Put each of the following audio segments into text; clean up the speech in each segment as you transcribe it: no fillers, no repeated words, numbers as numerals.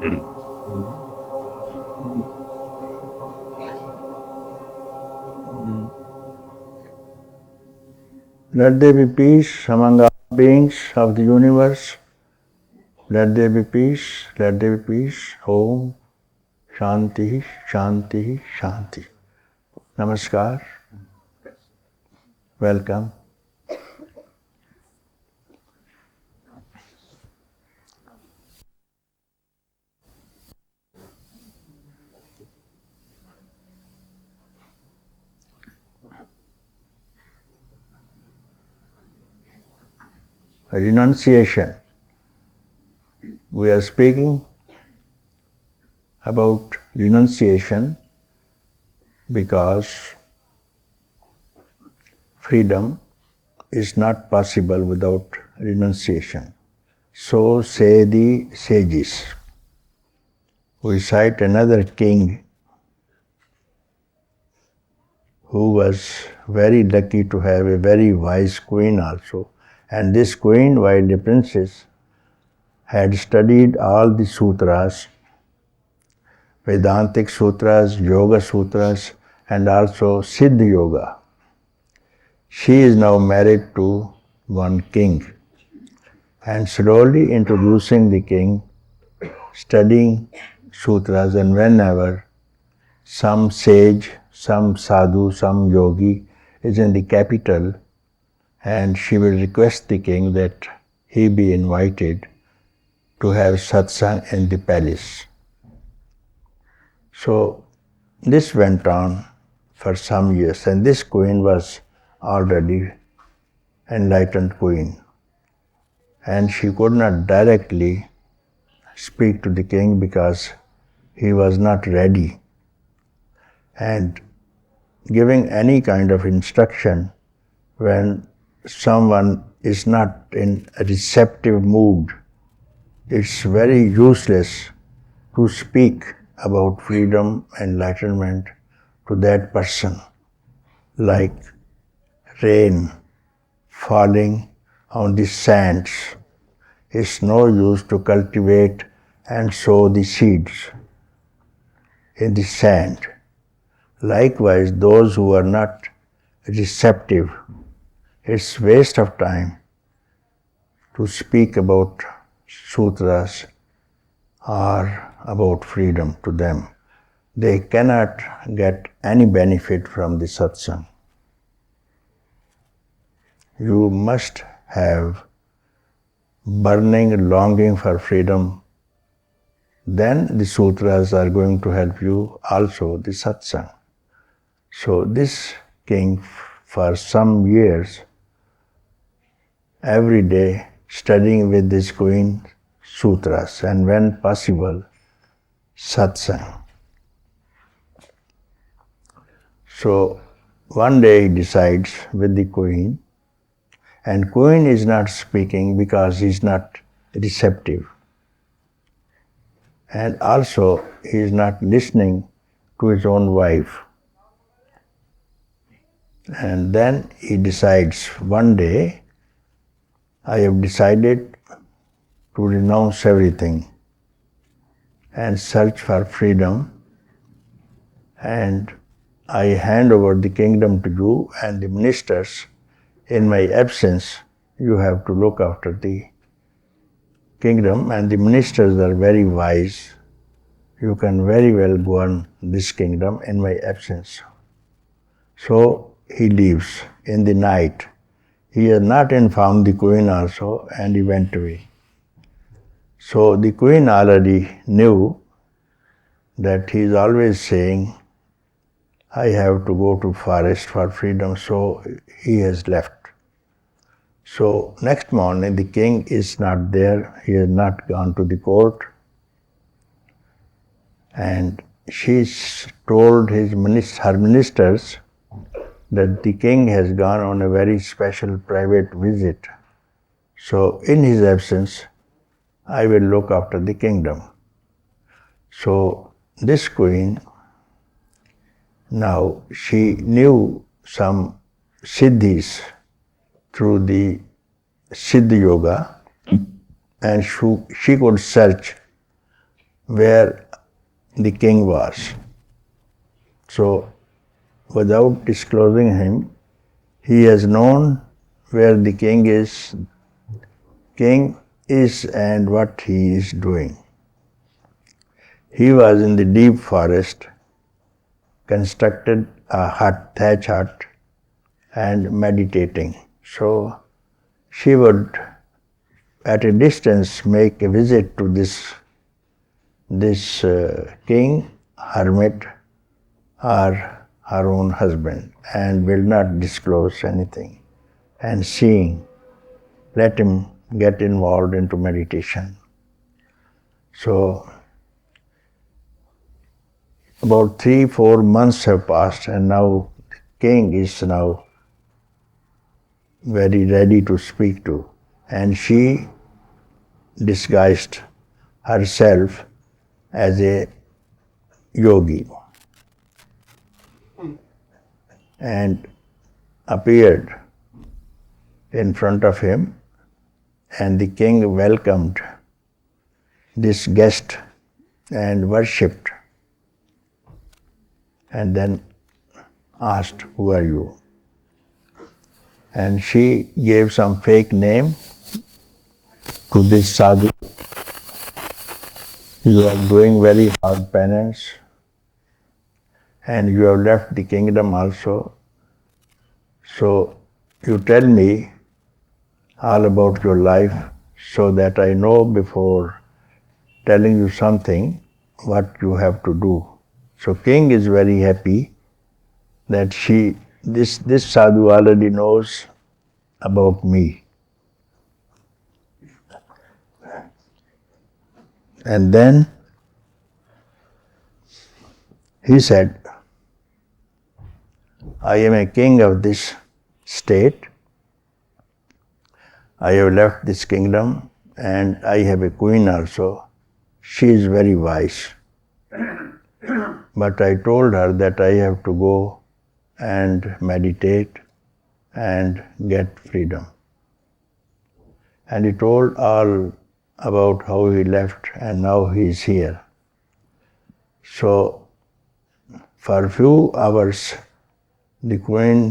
Let there be peace among all beings of the universe. Let there be peace, let there be peace. Om Shanti, Shanti, Shanti. Namaskar. Welcome. Renunciation. We are speaking about renunciation because freedom is not possible without renunciation. So say the sages. We cite another king who was very lucky to have a very wise queen also. And this queen, while a princess, had studied all the sutras, Vedantic sutras, Yoga sutras, and also Siddha Yoga. She is now married to one king and slowly introducing the king, studying sutras, and whenever some sage, some sadhu, some yogi is in the capital, and she will request the king that he be invited to have satsang in the palace. So this went on for some years, and this queen was already enlightened queen, and she could not directly speak to the king because he was not ready, and giving any kind of instruction when someone is not in a receptive mood, it's very useless to speak about freedom, enlightenment to that person, like rain falling on the sands. It's no use to cultivate and sow the seeds in the sand. Likewise, those who are not receptive, it's waste of time to speak about sutras or about freedom to them. They cannot get any benefit from the satsang. You must have burning longing for freedom. Then the sutras are going to help you, also the satsang. So this king, for some years, every day studying with this queen sutras, and when possible, satsang. So one day he decides with the queen, and queen is not speaking because he is not receptive. And also he is not listening to his own wife. And then he decides, one day, I have decided to renounce everything and search for freedom, and I hand over the kingdom to you and the ministers. In my absence, you have to look after the kingdom, and the ministers are very wise. You can very well govern this kingdom in my absence. So he leaves in the night. He has not informed the queen also, and he went away. So the queen already knew that he is always saying, I have to go to forest for freedom, so he has left. So next morning the king is not there, he has not gone to the court, and she told her ministers that the king has gone on a very special private visit. So in his absence, I will look after the kingdom. So this queen, now she knew some siddhis through the Siddha Yoga, and she could search where the king was. So, without disclosing him, he has known where the king is and what he is doing. He was in the deep forest, constructed a thatch hut, and meditating. So she would, at a distance, make a visit to this king, hermit, or her own husband, and will not disclose anything. And seeing, let him get involved into meditation. So about 3-4 months have passed, and now the king is now very ready to speak to. And she disguised herself as a yogi and appeared in front of him, and the king welcomed this guest and worshipped, and then asked, "Who are you?" And she gave some fake name to this sadhu. "You are doing very hard penance, and you have left the kingdom also. So you tell me all about your life so that I know before telling you something what you have to do." So king is very happy that this sadhu already knows about me. And then he said, "I am a king of this state. I have left this kingdom and I have a queen also. She is very wise. But I told her that I have to go and meditate and get freedom." And he told all about how he left and now he is here. So for a few hours the queen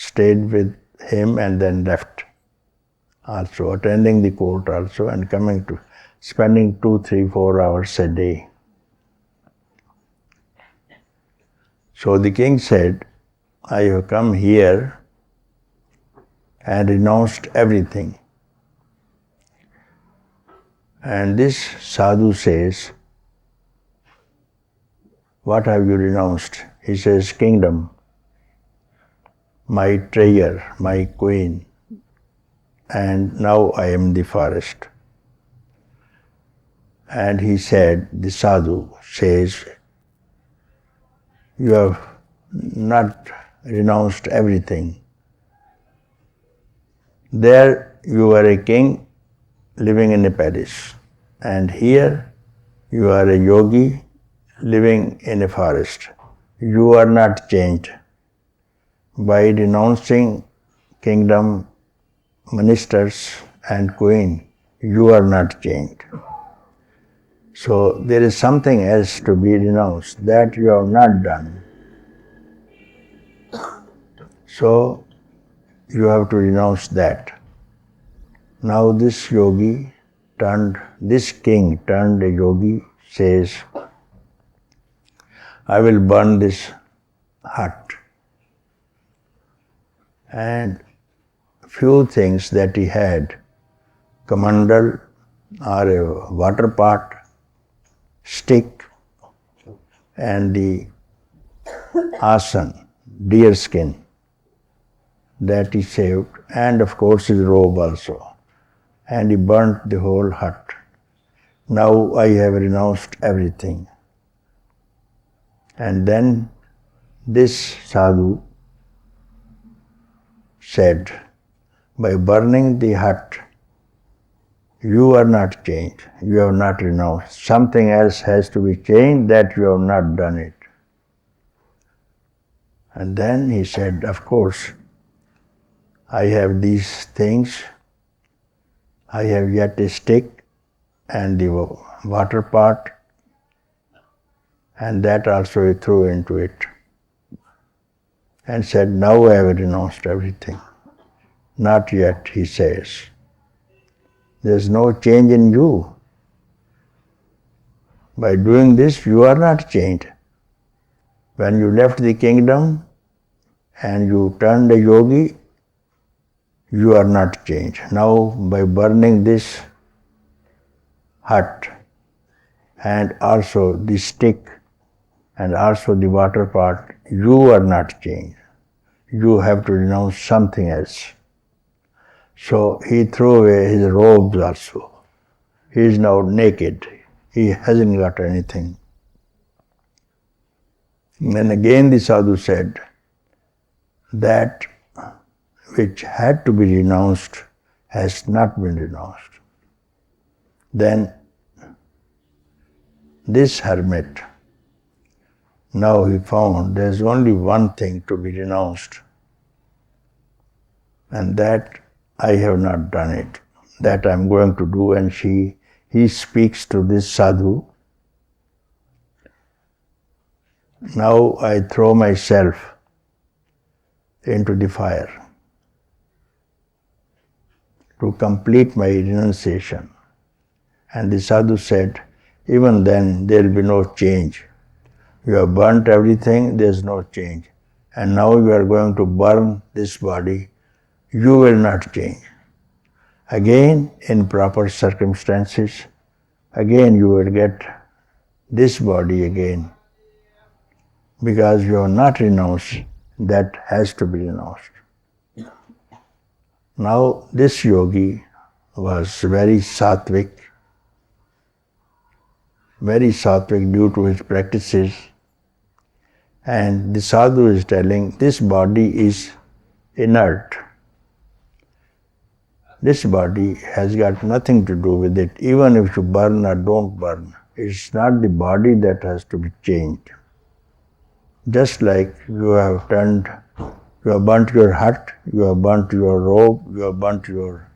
stayed with him and then left, also attending the court also and coming to spending 2, 3, 4 hours a day. So the king said, "I have come here and renounced everything." And this sadhu says, "What have you renounced?" He says, "Kingdom, my treasure, my queen, and now I am the forest." And he said, the sadhu says, "You have not renounced everything. There you are a king living in a palace, and here you are a yogi living in a forest. You are not changed. By renouncing kingdom, ministers and queen, you are not changed. So there is something else to be renounced that you have not done. So you have to renounce that." Now this king turned a yogi, says, "I will burn this hut." And few things that he had, kamandal or a water pot, stick, and the asan, deer skin, that he saved, and of course his robe also. And he burnt the whole hut. "Now I have renounced everything." And then this sadhu said, "By burning the hut, you are not changed, you have not renounced. Something else has to be changed that you have not done it." And then he said, "Of course, I have these things. I have yet a stick and the water pot And that also he threw into it and said, now I have renounced everything. Not yet, he says. There's no change in you. By doing this, you are not changed. When you left the kingdom and you turned a yogi, you are not changed. Now, by burning this hut and also the stick and also the water pot, you are not changed. You have to renounce something else. So he threw away his robes also. He is now naked. He hasn't got anything. And then again the sadhu said, that which had to be renounced has not been renounced. Then this hermit, now he found there's only one thing to be renounced, and that I have not done it. That I'm going to do, and he speaks to this sadhu. Now I throw myself into the fire to complete my renunciation. And the sadhu said, even then there will be no change. You have burnt everything, there is no change. And now you are going to burn this body, you will not change. Again, in proper circumstances, again you will get this body again. Because you have not renounced, that has to be renounced. Now this yogi was very sattvic due to his practices. And the sadhu is telling, this body is inert. This body has got nothing to do with it, even if you burn or don't burn. It's not the body that has to be changed. Just like you have burnt your hut, you have burnt your robe, you have burnt your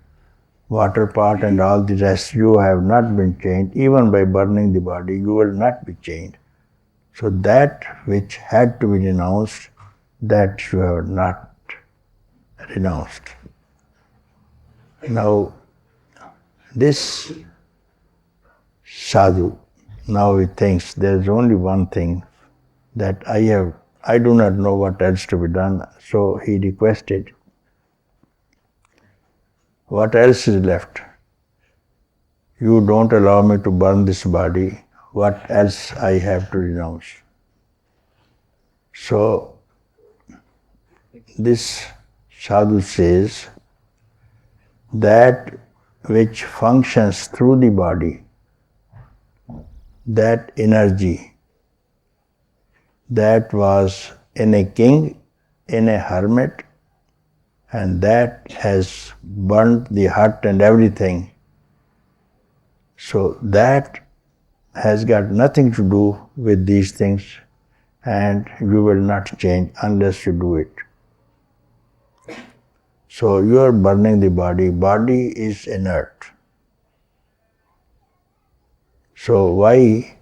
water pot and all the rest, you have not been changed. Even by burning the body, you will not be changed. So that which had to be renounced, that you have not renounced. Now, this sadhu, now he thinks there is only one thing that I do not know what else to be done. So he requested, what else is left? You don't allow me to burn this body, what else I have to renounce? So this sadhu says, that which functions through the body, that energy, that was in a king, in a hermit, and that has burnt the hut and everything. So that has got nothing to do with these things, and you will not change unless you do it. So you are burning the body. Body is inert. So why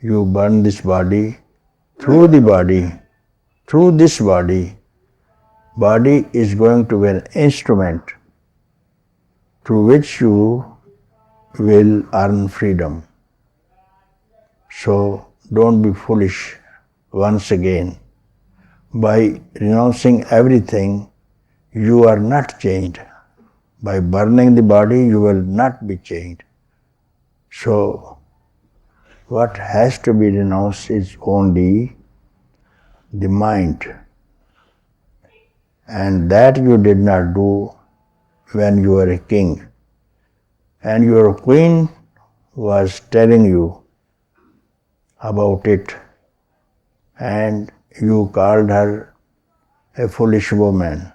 you burn this body? Through the body, through this body, body is going to be an instrument through which you will earn freedom. So don't be foolish once again. By renouncing everything, you are not changed. By burning the body, you will not be changed. So what has to be renounced is only the mind. And that you did not do when you were a king. And your queen was telling you about it, and you called her a foolish woman.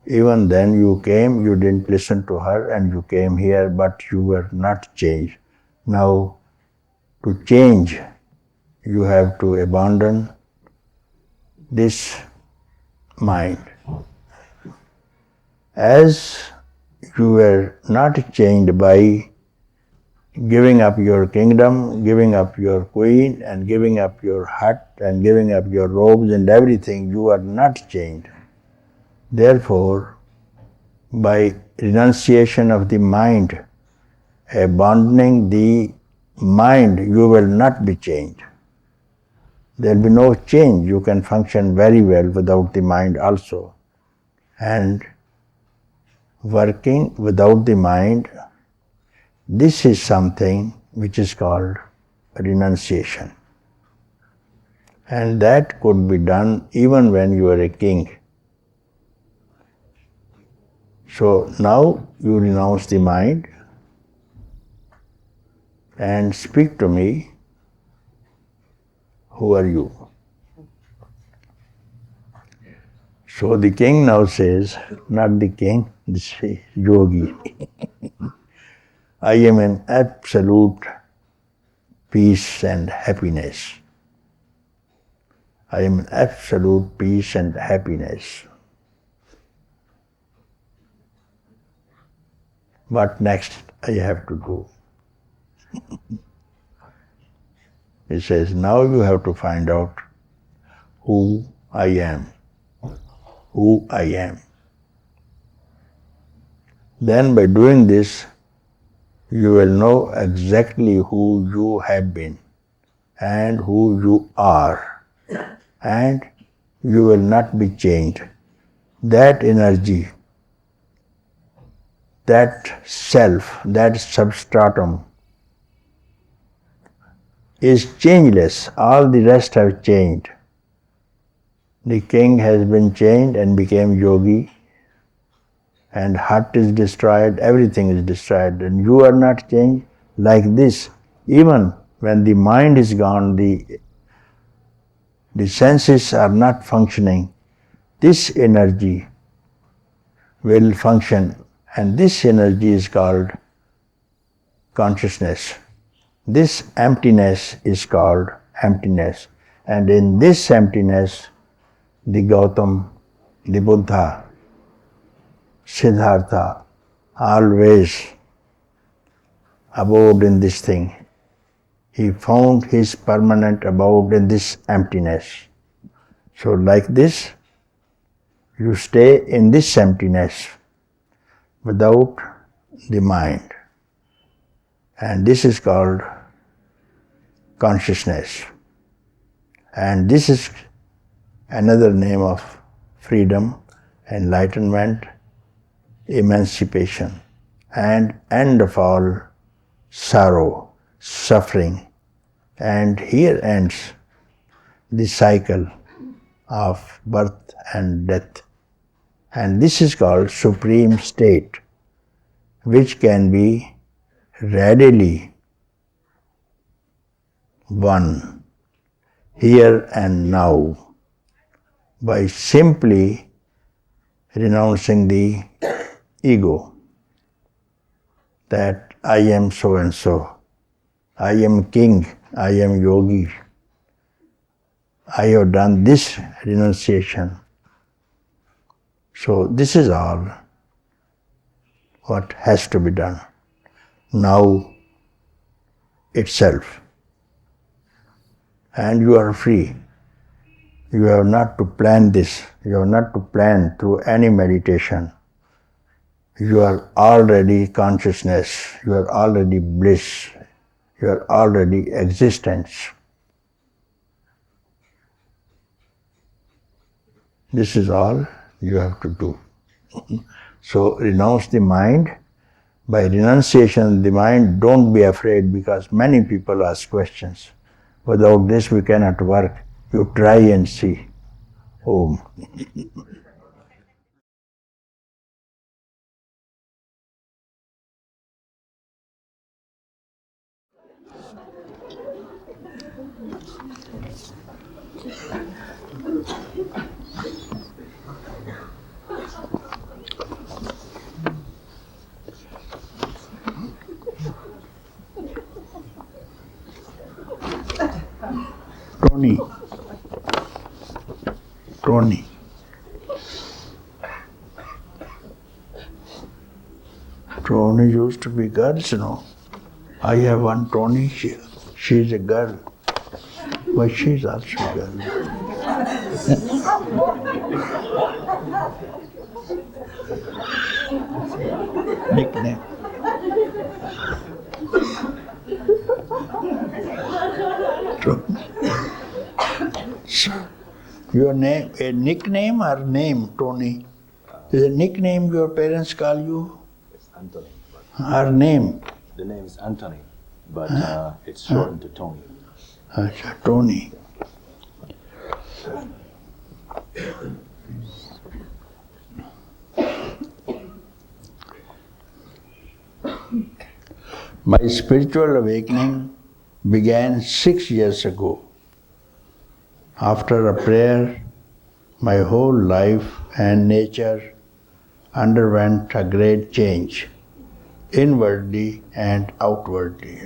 Even then you came, you didn't listen to her, and you came here, but you were not changed. Now, to change, you have to abandon this mind. As you were not changed by giving up your kingdom, giving up your queen, and giving up your hut, and giving up your robes and everything, you are not changed. Therefore, by renunciation of the mind, abandoning the mind, you will not be changed. There will be no change. You can function very well without the mind also. And working without the mind, this is something which is called renunciation. And that could be done even when you are a king. So now you renounce the mind and speak to me. Who are you? So the king now says, not the king, this yogi. I am in absolute peace and happiness. I am in absolute peace and happiness. What next I have to do? He says, now you have to find out who I am. Who I am. Then by doing this, you will know exactly who you have been and who you are, and you will not be changed. That energy, that self, that substratum is changeless. All the rest have changed. The king has been changed and became yogi, and hut is destroyed, everything is destroyed, and you are not changed like this. Even when the mind is gone, the senses are not functioning, this energy will function, and this energy is called consciousness. This emptiness is called emptiness, and in this emptiness, the Gautam, the Buddha, Siddhartha always abode in this thing. He found his permanent abode in this emptiness. So like this, you stay in this emptiness without the mind. And this is called consciousness. And this is another name of freedom, enlightenment, emancipation, and end of all sorrow, suffering. And here ends the cycle of birth and death. And this is called supreme state, which can be readily won here and now by simply renouncing the ego, that I am so and so, I am king, I am yogi, I have done this renunciation. So this is all what has to be done now itself. And you are free. You have not to plan this. You have not to plan through any meditation. You are already consciousness. You are already bliss. You are already existence. This is all you have to do. So renounce the mind. By renunciation of the mind, don't be afraid, because many people ask questions. Without this we cannot work. You try and see. Om. Tony. Tony. Tony used to be girls, you know. I have one Tony, she's a girl, but she's also a girl. Nickname. Your name, a nickname or name, Tony? Is a nickname your parents call you? It's Anthony. Or name? The name is Anthony, but it's shortened to Tony. Tony. My spiritual awakening began 6 years ago. After a prayer, my whole life and nature underwent a great change, inwardly and outwardly.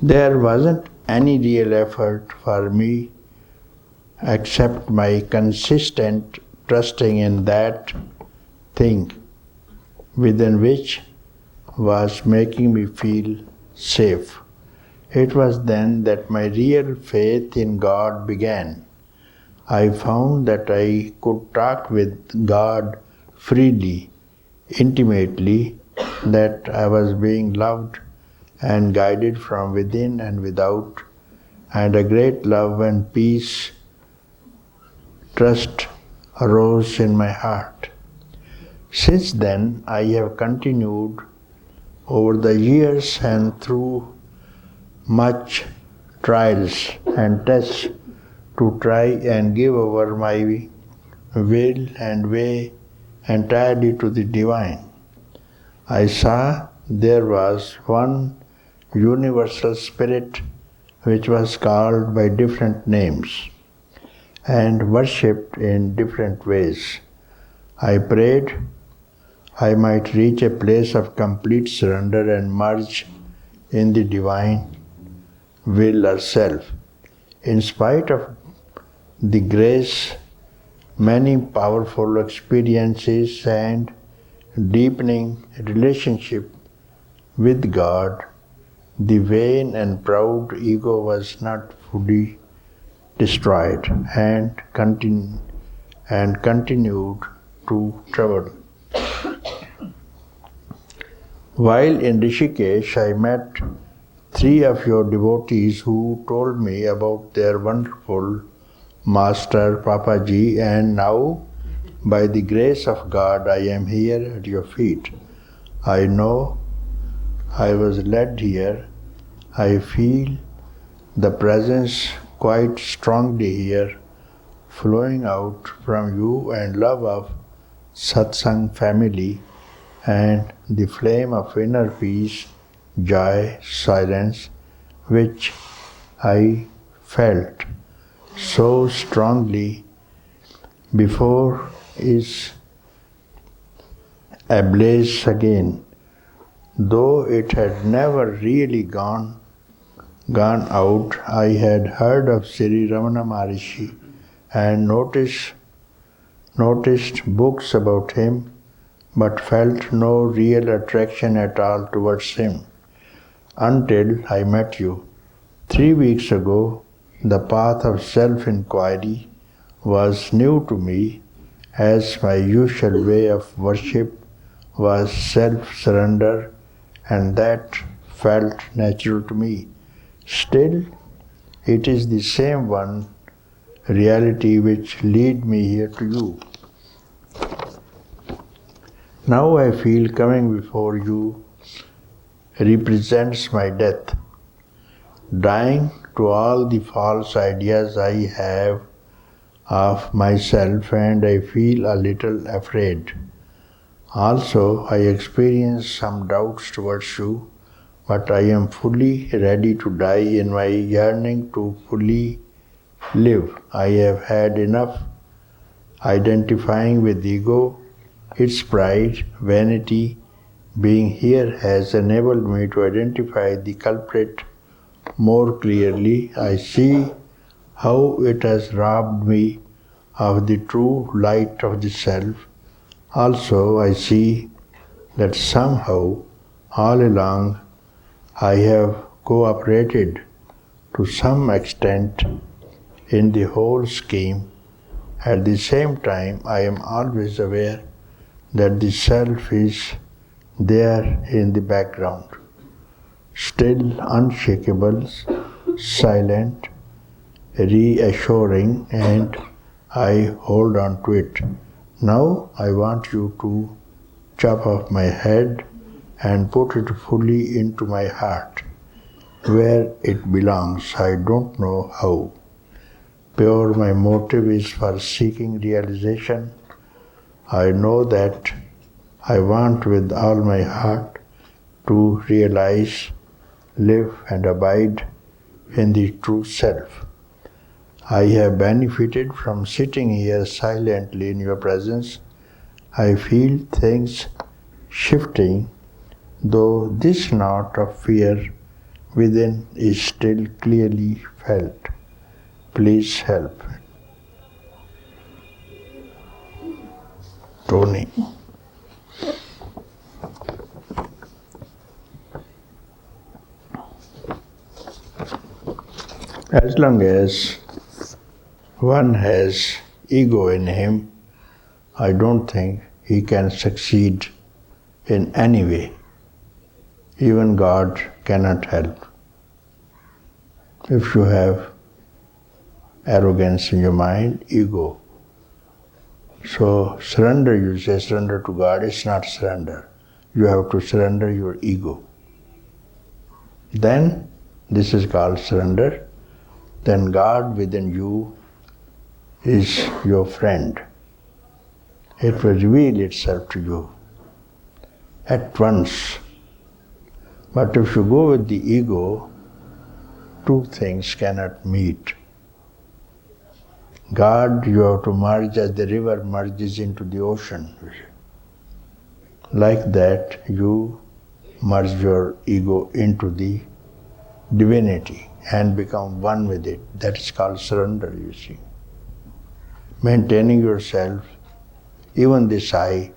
There wasn't any real effort for me except my consistent trusting in that thing within which was making me feel safe. It was then that my real faith in God began. I found that I could talk with God freely, intimately, that I was being loved and guided from within and without, and a great love and peace, trust arose in my heart. Since then, I have continued over the years and through much trials and tests to try and give over my will and way entirely to the divine. I saw there was one universal spirit which was called by different names and worshipped in different ways. I prayed I might reach a place of complete surrender and merge in the divine will or self. In spite of the grace, many powerful experiences and deepening relationship with God, the vain and proud ego was not fully destroyed and continued to travel. While in Rishikesh, I met 3 of your devotees who told me about their wonderful master Papaji, and now, by the grace of God, I am here at your feet. I know I was led here. I feel the presence quite strongly here, flowing out from you and love of Satsang family and the flame of inner peace, joy, silence, which I felt so strongly before is ablaze again, though it had never really gone out. I had heard of Sri Ramana Maharishi and noticed books about him, but felt no real attraction at all towards him until I met you. 3 weeks ago, the path of self-inquiry was new to me, as my usual way of worship was self-surrender, and that felt natural to me. Still, it is the same one reality which lead me here to you. Now I feel coming before you represents my death, dying to all the false ideas I have of myself, and I feel a little afraid. Also, I experience some doubts towards you, but I am fully ready to die in my yearning to fully live. I have had enough identifying with ego. Its pride, vanity, being here has enabled me to identify the culprit more clearly. I see how it has robbed me of the true light of the self, Also, I see that somehow all along I have cooperated to some extent in the whole scheme. At the same time, I am always aware that the self is there in the background, still unshakable, silent, reassuring, and I hold on to it. Now I want you to chop off my head and put it fully into my heart, where it belongs. I don't know how. Pure, my motive is for seeking realization. I know that I want with all my heart to realize, live and abide in the true self. I have benefited from sitting here silently in your presence. I feel things shifting, though this knot of fear within is still clearly felt. Please help. Tony. As long as one has ego in him, I don't think he can succeed in any way. Even God cannot help. If you have arrogance in your mind, ego. So surrender, you say surrender to God, it's not surrender. You have to surrender your ego. Then, this is called surrender. Then God within you is your friend. It will reveal itself to you at once. But if you go with the ego, two things cannot meet. God, you have to merge as the river merges into the ocean. Like that, you merge your ego into the divinity and become one with it. That is called surrender, you see. Maintaining yourself, even this I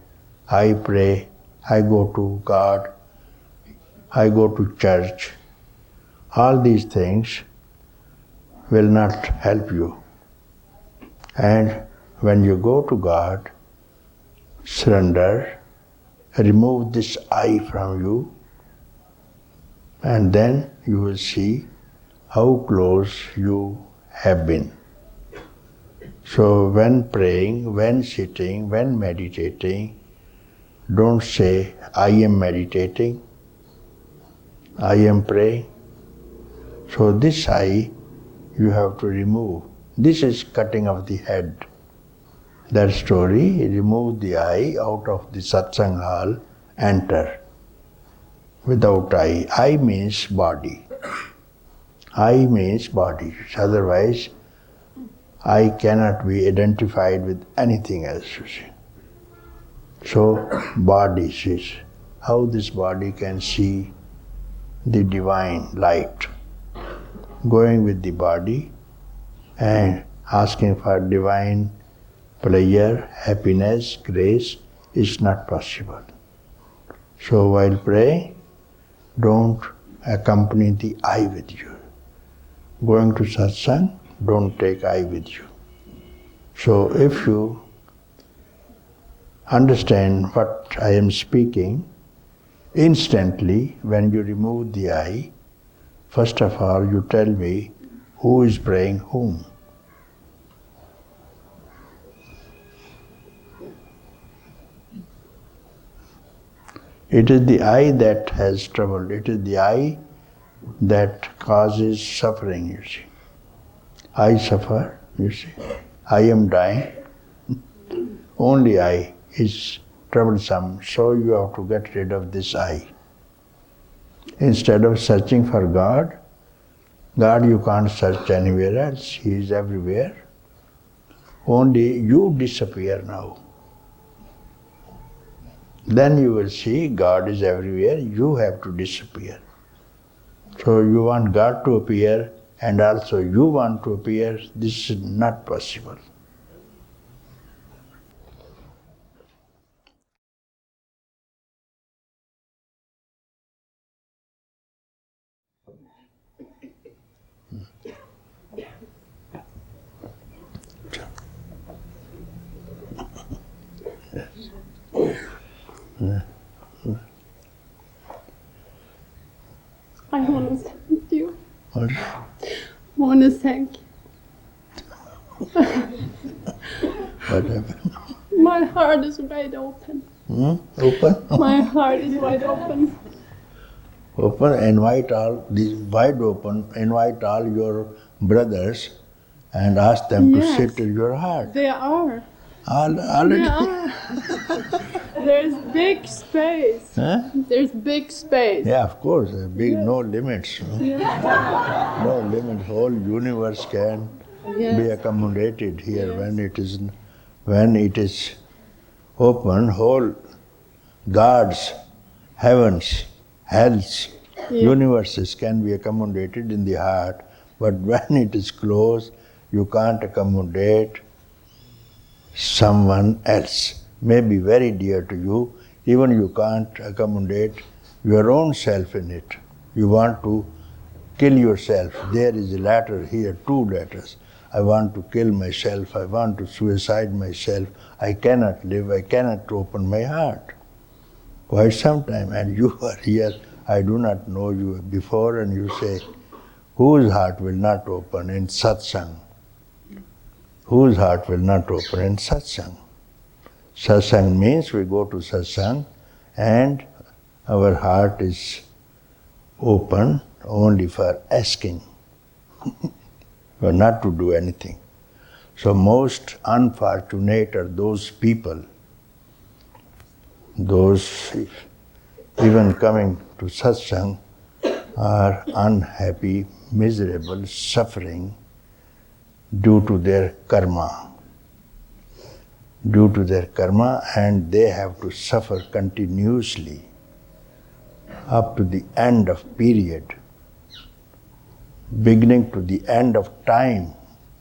pray, I go to God, I go to church. All these things will not help you. And when you go to God, surrender, remove this I from you, and then you will see how close you have been. So when praying, when sitting, when meditating, don't say, I am meditating, I am praying. So this I, you have to remove. This is cutting off the head. That story, remove the I out of the Satsang hall, enter. Without I means body. I means body. Otherwise, I cannot be identified with anything else, you see. So, body is how this body can see the divine light. Going with the body and asking for divine pleasure, happiness, grace is not possible. So while praying, don't accompany the I with you. Going to satsang, don't take I with you. So if you understand what I am speaking, instantly when you remove the I, first of all you tell me who is praying whom. It is the I that has trouble. It is the I that causes suffering, you see. I suffer, you see. I am dying. Only I is troublesome, so you have to get rid of this I. Instead of searching for God, God you can't search anywhere else. He is everywhere. Only you disappear now. Then you will see God is everywhere, you have to disappear. So you want God to appear and also you want to appear, this is not possible. What? I want to thank you. What happened? My heart is wide open. Open? My heart is wide open. Open, invite all, this wide open, invite all your brothers and ask them to sit in your heart. They are. Already? They are. There's big space. Huh? There's big space. Yeah, of course, big, no limits. No limits, whole universe can be accommodated here when it is open, whole gods, heavens, hells, universes can be accommodated in the heart, but when it is closed, you can't accommodate someone else. May be very dear to you, even you can't accommodate your own self in it. You want to kill yourself. There is a letter here, 2 letters. I want to kill myself, I want to suicide myself, I cannot live, I cannot open my heart. Quite some time, and you are here, I do not know you before, and you say, whose heart will not open in satsang? Whose heart will not open in satsang? Satsang means we go to satsang and our heart is open only for asking, but not to do anything. So most unfortunate are those people, those even coming to satsang are unhappy, miserable, suffering due to their karma. Due to their karma, and they have to suffer continuously up to the end of period, beginning to the end of time,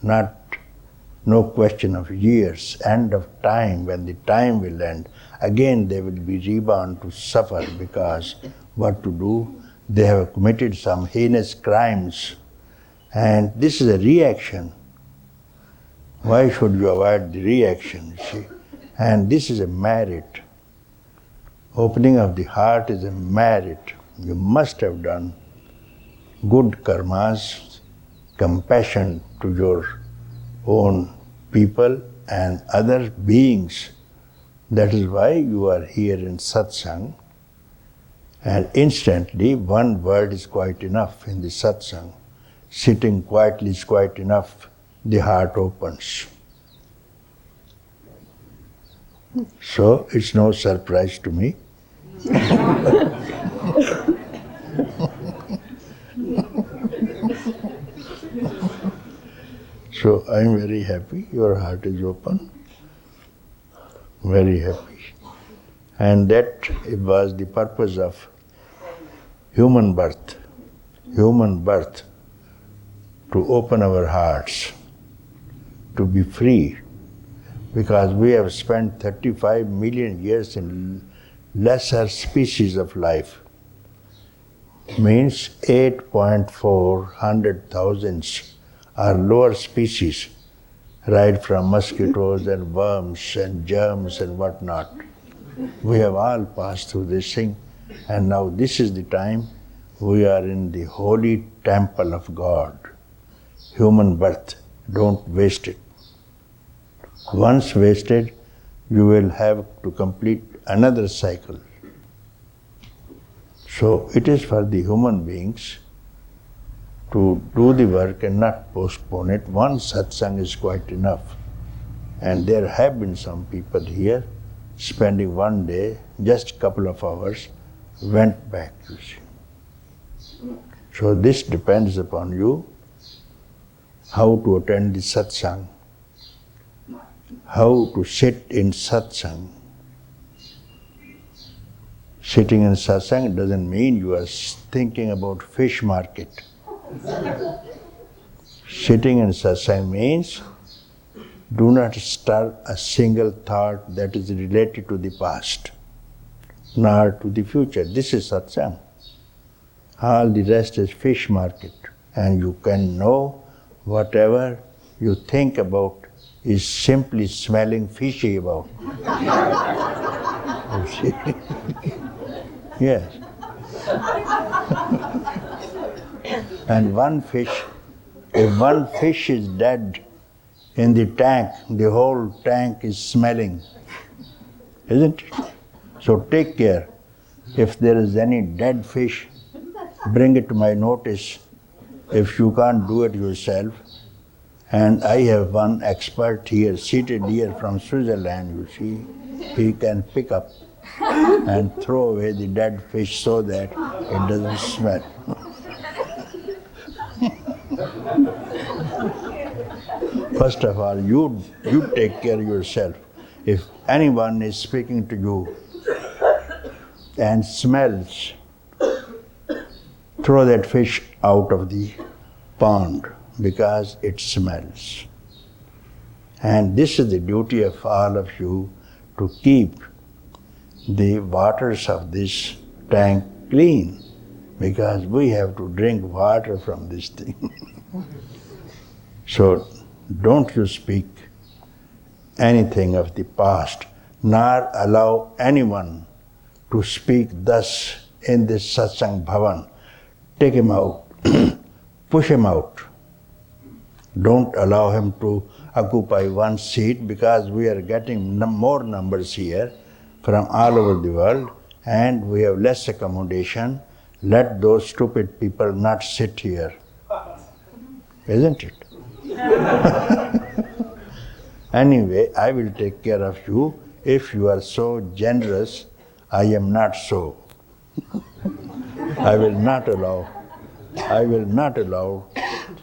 no question of years, end of time, when the time will end. Again they will be reborn to suffer because what to do? They have committed some heinous crimes, and this is a reaction. Why should you avoid the reaction, you see? And this is a merit. Opening of the heart is a merit. You must have done good karmas, compassion to your own people and other beings. That is why you are here in satsang. And instantly, one word is quite enough in the satsang. Sitting quietly is quite enough. The heart opens. So it's no surprise to me. So I'm very happy your heart is open. Very happy. And that was the purpose of human birth. Human birth, to open our hearts, to be free, because we have spent 35 million years in lesser species of life. Means 8.4 are lower species, right from mosquitoes and worms and germs and whatnot. We have all passed through this thing, and now this is the time we are in the holy temple of God. Human birth, don't waste it. Once wasted, you will have to complete another cycle. So it is for the human beings to do the work and not postpone it. One satsang is quite enough. And there have been some people here spending one day, just a couple of hours, went back, you see. So this depends upon you, how to attend the satsang, how to sit in satsang. Sitting in satsang doesn't mean you are thinking about fish market. Sitting in satsang means do not stir a single thought that is related to the past, nor to the future. This is satsang. All the rest is fish market. And you can know whatever you think about is simply smelling fishy about. You see? Yes. And if one fish is dead in the tank, the whole tank is smelling, isn't it? So take care. If there is any dead fish, bring it to my notice. If you can't do it yourself, and I have one expert here, seated here from Switzerland, you see, he can pick up and throw away the dead fish so that it doesn't smell. First of all, you take care of yourself. If anyone is speaking to you and smells, throw that fish out of the pond because it smells. And this is the duty of all of you, to keep the waters of this tank clean, because we have to drink water from this thing. So don't you speak anything of the past, nor allow anyone to speak thus in this satsang bhavan. Take him out, push him out. Don't allow him to occupy one seat, because we are getting more numbers here from all over the world and we have less accommodation. Let those stupid people not sit here. Isn't it? Anyway, I will take care of you. If you are so generous, I am not so. I will not allow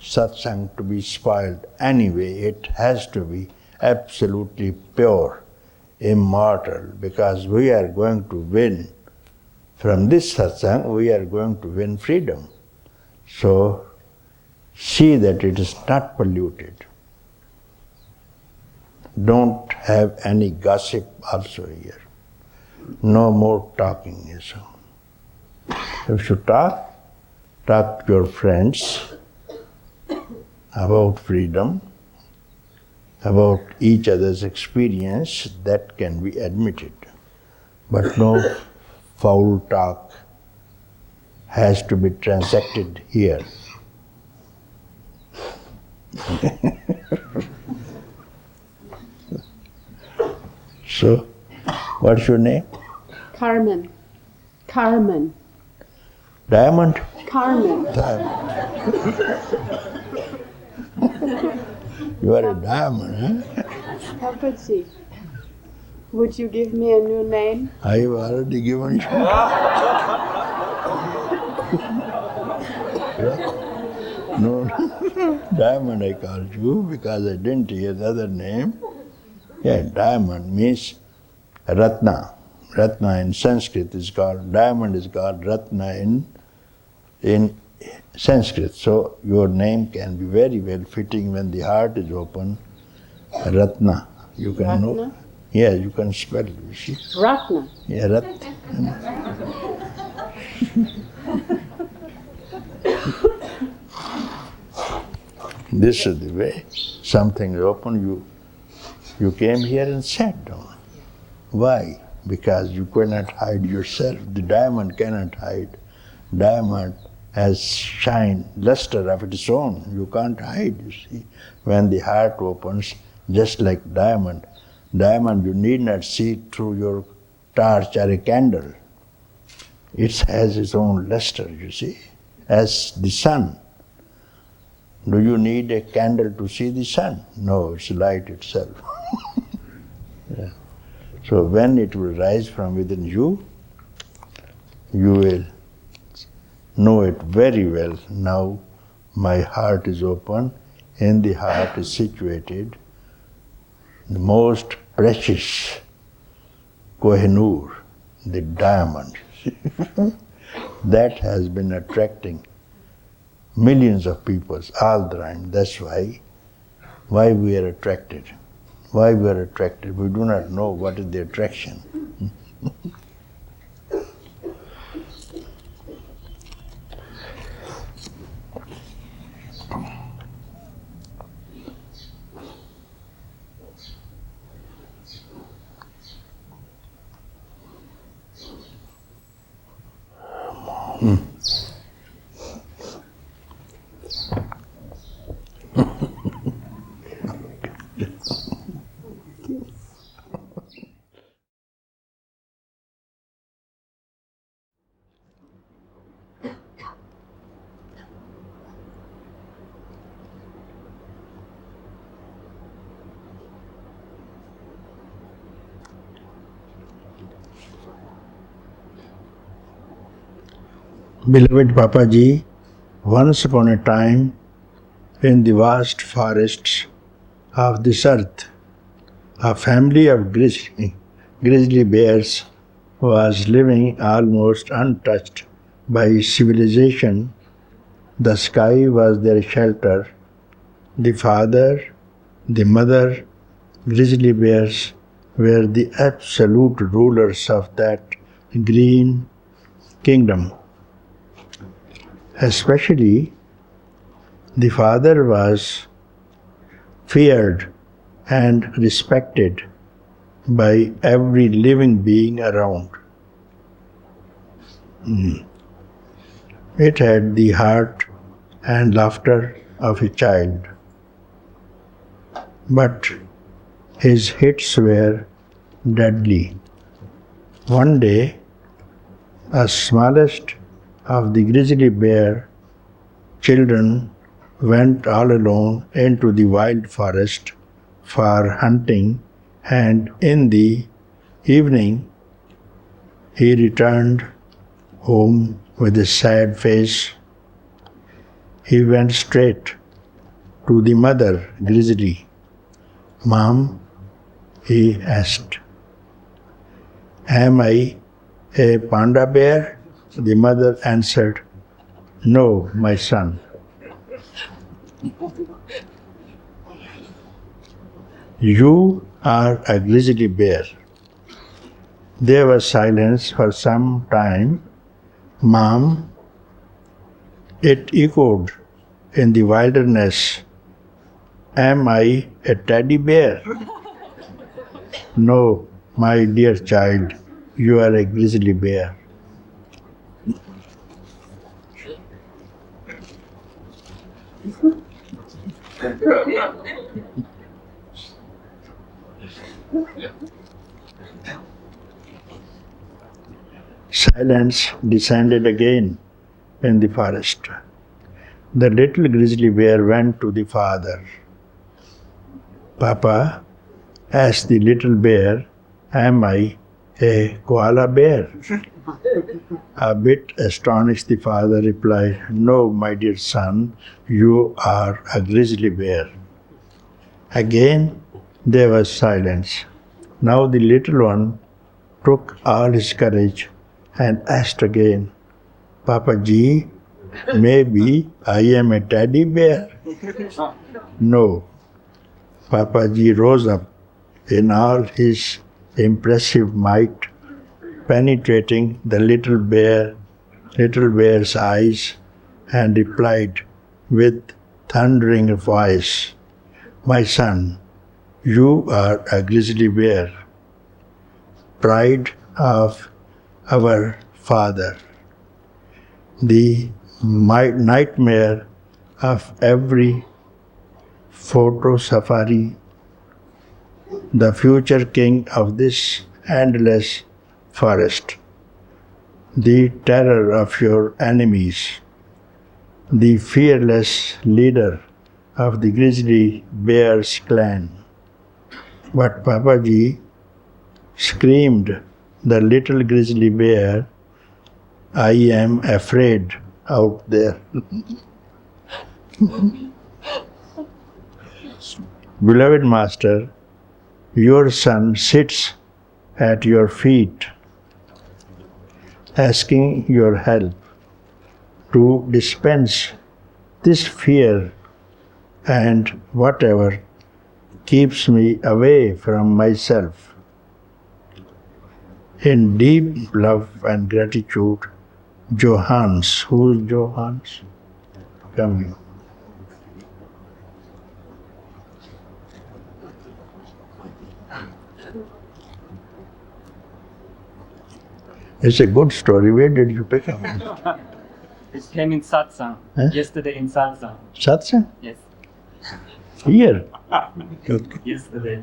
satsang to be spoiled. Anyway, it has to be absolutely pure, immortal, because we are going to win. From this satsang, we are going to win freedom. So, see that it is not polluted. Don't have any gossip also here. No more talking. So, if you talk to your friends about freedom, about each other's experience, that can be admitted. But no foul talk has to be transacted here. So, what's your name? Carmen. Carmen. Diamond? Carmen. You are a diamond, huh? Papaji, would you give me a new name? I have already given you. No, diamond I called you because I didn't hear the other name. Yeah, diamond means Ratna. Ratna in Sanskrit is called, diamond is called Ratna in Sanskrit. So your name can be very well fitting when the heart is open. Ratna. You can Ratna? know. Yeah, you can spell it, you see. Ratna. Yeah, Ratna. This is the way. Something is open, you came here and sat down. Why? Because you cannot hide yourself. The diamond cannot hide. Diamond has shine, luster of its own. You can't hide, you see. When the heart opens, just like diamond, you need not see through your torch or a candle. It has its own luster, you see, as the sun. Do you need a candle to see the sun? No, it's light itself. Yeah. So when it will rise from within you, you will know it very well. Now my heart is open, in the heart is situated the most precious Kohinoor, the diamond. That has been attracting millions of people all the time. That's why we are attracted. Why we are attracted? We do not know what is the attraction. Beloved Papaji, once upon a time, in the vast forests of this earth, a family of grizzly bears was living almost untouched by civilization. The sky was their shelter. The father, the mother, grizzly bears were the absolute rulers of that green kingdom. Especially, the father was feared and respected by every living being around. It had the heart and laughter of a child. But his hits were deadly. One day, a smallest of the grizzly bear children went all alone into the wild forest for hunting, and in the evening he returned home with a sad face. He went straight to the mother grizzly. "Mom," he asked, "am I a panda bear?" The mother answered, "No, my son. You are a grizzly bear." There was silence for some time. "Mom," it echoed in the wilderness, "am I a teddy bear?" "No, my dear child, you are a grizzly bear." Silence descended again in the forest. The little grizzly bear went to the father. "Papa," asked the little bear, "am I a koala bear?" A bit astonished, the father replied, "No, my dear son, you are a grizzly bear." Again there was silence. Now the little one took all his courage and asked again, "Papaji, maybe I am a teddy bear?" "No." Papaji rose up in all his impressive might, penetrating the little bear's eyes, and replied with thundering voice, "My son, you are a grizzly bear, pride of our father, the nightmare of every photo safari, the future king of this endless forest, the terror of your enemies, the fearless leader of the grizzly bear's clan." But Papaji screamed, the little grizzly bear, "I am afraid out there." Beloved Master, your son sits at your feet, asking your help to dispense this fear and whatever keeps me away from myself. In deep love and gratitude, Johannes. Who is Johannes? Come here. It's a good story. Where did you pick up? It came in Satsang. Huh? Yesterday in Satsang. Satsang? Yes. Here? Yesterday.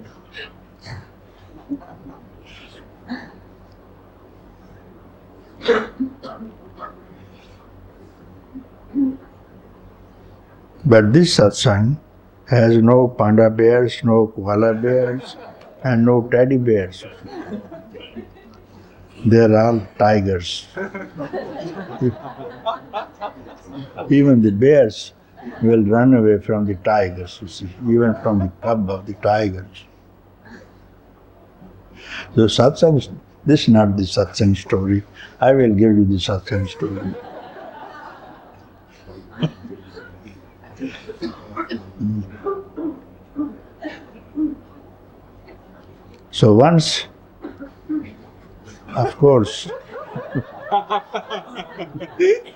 But this satsang has no panda bears, no koala bears, and no teddy bears. They're all tigers. Even the bears will run away from the tigers, you see, even from the cub of the tigers. So satsang, this is not the satsang story. I will give you the satsang story. So once, of course,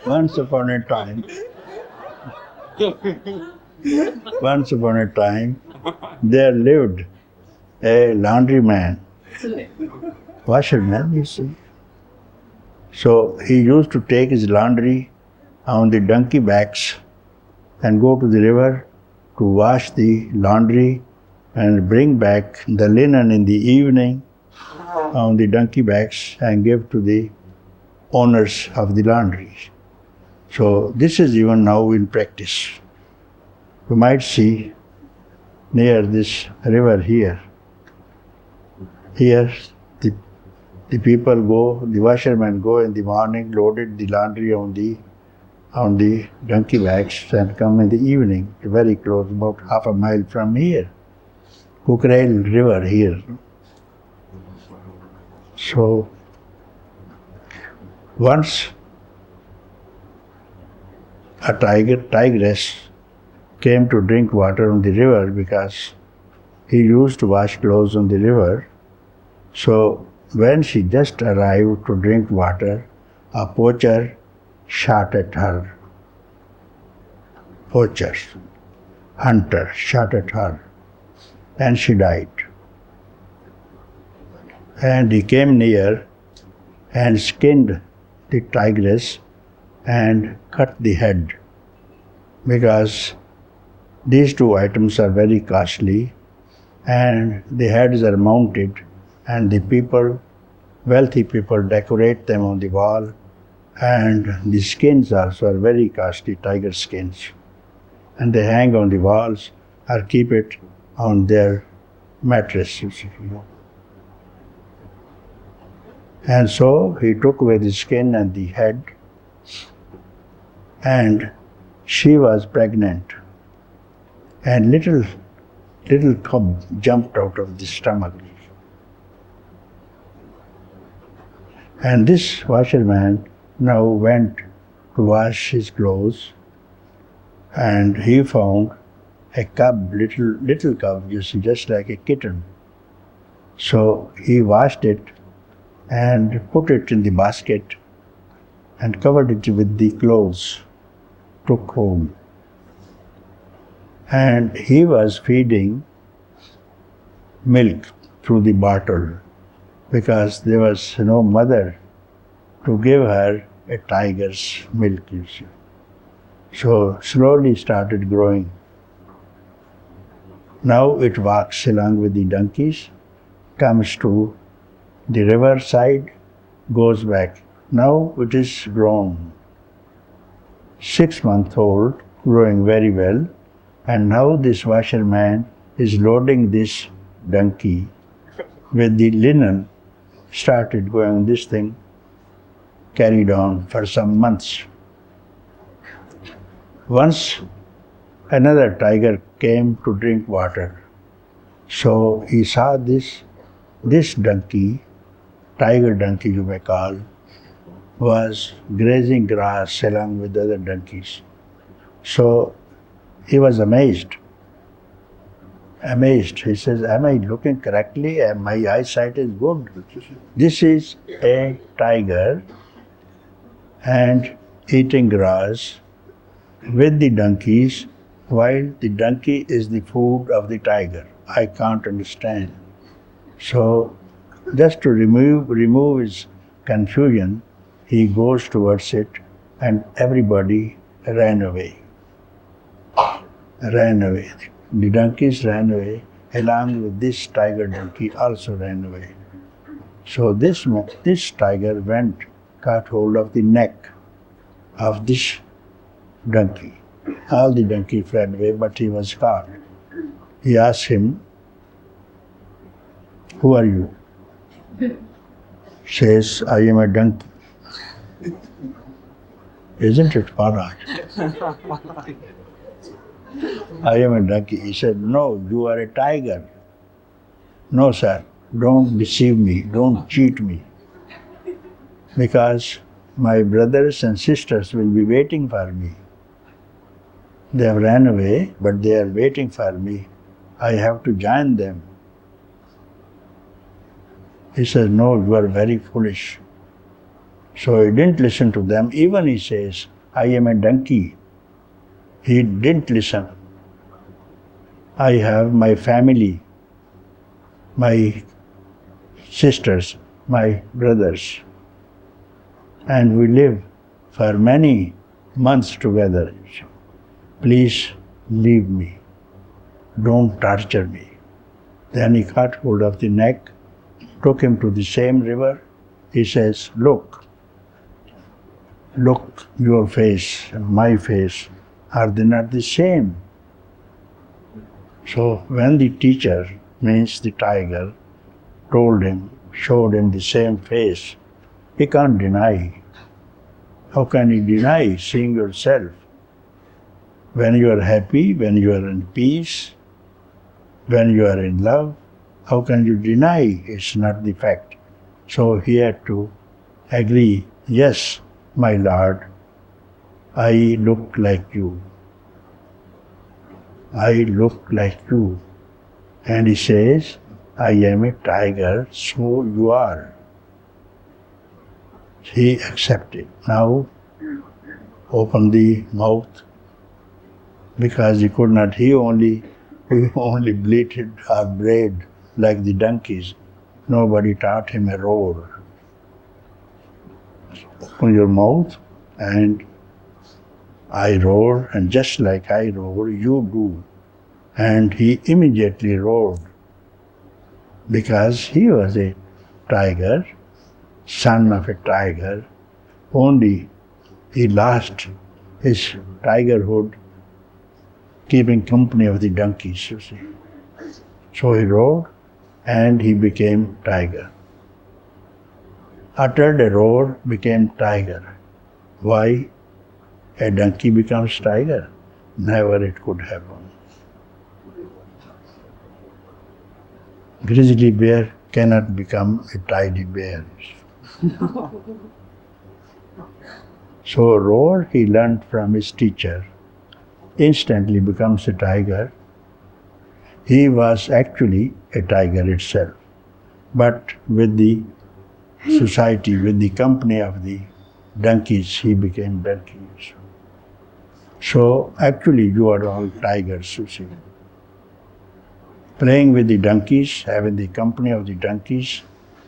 once upon a time, there lived a laundryman, washerman, you see. So he used to take his laundry on the donkey backs and go to the river to wash the laundry and bring back the linen in the evening on the donkey backs and give to the owners of the laundries. So this is even now in practice. You might see near this river here. Here the people go, the washermen go in the morning, loaded the laundry on the donkey backs and come in the evening, very close, about half a mile from here. Kukrail river here. So once a tigress came to drink water on the river because he used to wash clothes on the river. So when she just arrived to drink water, a poacher shot at her. Poacher, hunter, shot at her, and she died. And he came near and skinned the tigress and cut the head, because these two items are very costly and the heads are mounted, and the people, wealthy people, decorate them on the wall, and the skins also are very costly, tiger skins, and they hang on the walls or keep it on their mattresses. And so he took away the skin and the head, and she was pregnant, and little cub jumped out of the stomach. And this washerman now went to wash his clothes, and he found a cub, little cub, you see, just like a kitten. So he washed it and put it in the basket and covered it with the clothes, took home. And he was feeding milk through the bottle, because there was no mother to give her a tiger's milk, you see. So slowly started growing. Now it walks along with the donkeys, comes to the river side, goes back. Now it is grown, 6 months old, growing very well, and now this washerman is loading this donkey with the linen, started going, this thing carried on for some months. Once another tiger came to drink water. So he saw this donkey, tiger donkey you may call, was grazing grass along with the other donkeys. So he was amazed. He says, am I looking correctly? My eyesight is good. This is a tiger and eating grass with the donkeys, while the donkey is the food of the tiger. I can't understand. So just to remove his confusion, he goes towards it, and everybody ran away. The donkeys ran away, along with this tiger donkey also ran away. So this tiger went, caught hold of the neck of this donkey. All the donkey fled away, but he was caught. He asked him, who are you? says, I am a donkey. Isn't it, Papaji? I am a donkey. He said, no, you are a tiger. No, sir, don't deceive me, don't cheat me. Because my brothers and sisters will be waiting for me. They have ran away, but they are waiting for me. I have to join them. He says, no, you are very foolish. So he didn't listen to them. Even he says, I am a donkey. He didn't listen. I have my family, my sisters, my brothers, and we live for many months together. Please leave me. Don't torture me. Then he caught hold of the neck, took him to the same river. He says, look, your face and my face, are they not the same? So when the teacher, means the tiger, told him, showed him the same face, he can't deny. How can you deny seeing yourself? When you are happy, when you are in peace, when you are in love, how can you deny it's not the fact? So he had to agree, yes, my Lord, I look like you. I look like you. And he says, I am a tiger, so you are. He accepted. Now open the mouth, because he could not, he only bleated or brayed like the donkeys. Nobody taught him a roar. Open your mouth and I roar, and just like I roar, you do. And he immediately roared, because he was a tiger, son of a tiger, only he lost his tigerhood keeping company of the donkeys, you see. So he roared and he became tiger. Uttered a roar, became tiger. Why? A donkey becomes tiger? Never it could happen. Grizzly bear cannot become a tidy bear. So roar he learned from his teacher, instantly becomes a tiger. He was actually a tiger itself, but with the society, with the company of the donkeys, he became donkeys. So actually you are all tigers, you see. Playing with the donkeys, having the company of the donkeys,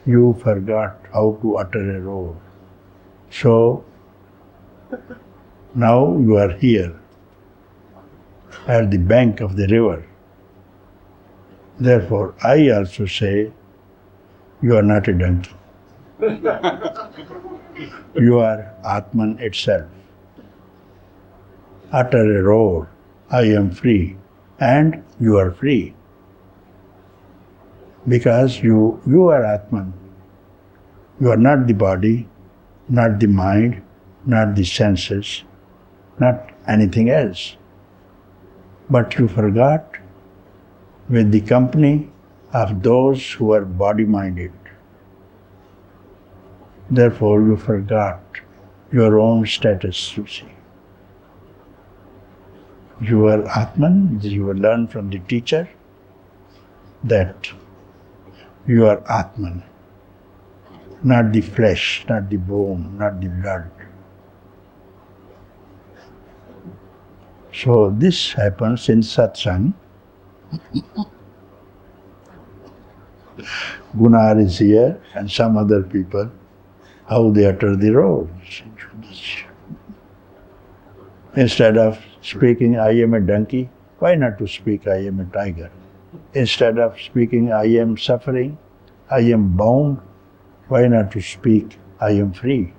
you forgot how to utter a roar. So now you are here at the bank of the river. Therefore, I also say, you are not a donkey. You are Atman itself. Utter a roar, I am free, and you are free. Because you are Atman. You are not the body, not the mind, not the senses, not anything else. But you forgot with the company of those who are body-minded. Therefore you forgot your own status, you see. You are Atman, you will learn from the teacher that you are Atman, not the flesh, not the bone, not the blood. So this happens in Satsang. Gunnar is here and some other people, how they utter the roars. Instead of speaking, I am a donkey, why not to speak, I am a tiger? Instead of speaking, I am suffering, I am bound, why not to speak, I am free?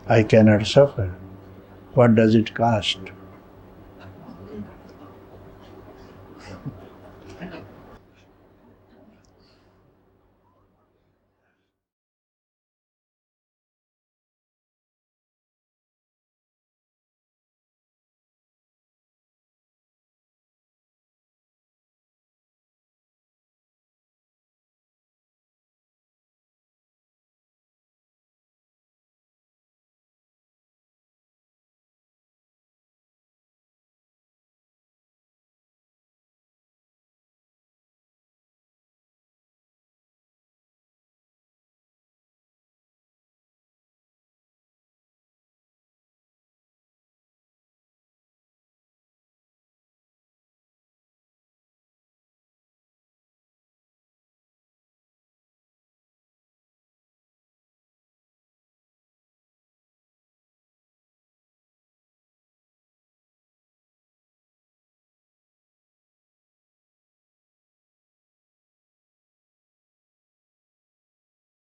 I cannot suffer. What does it cost?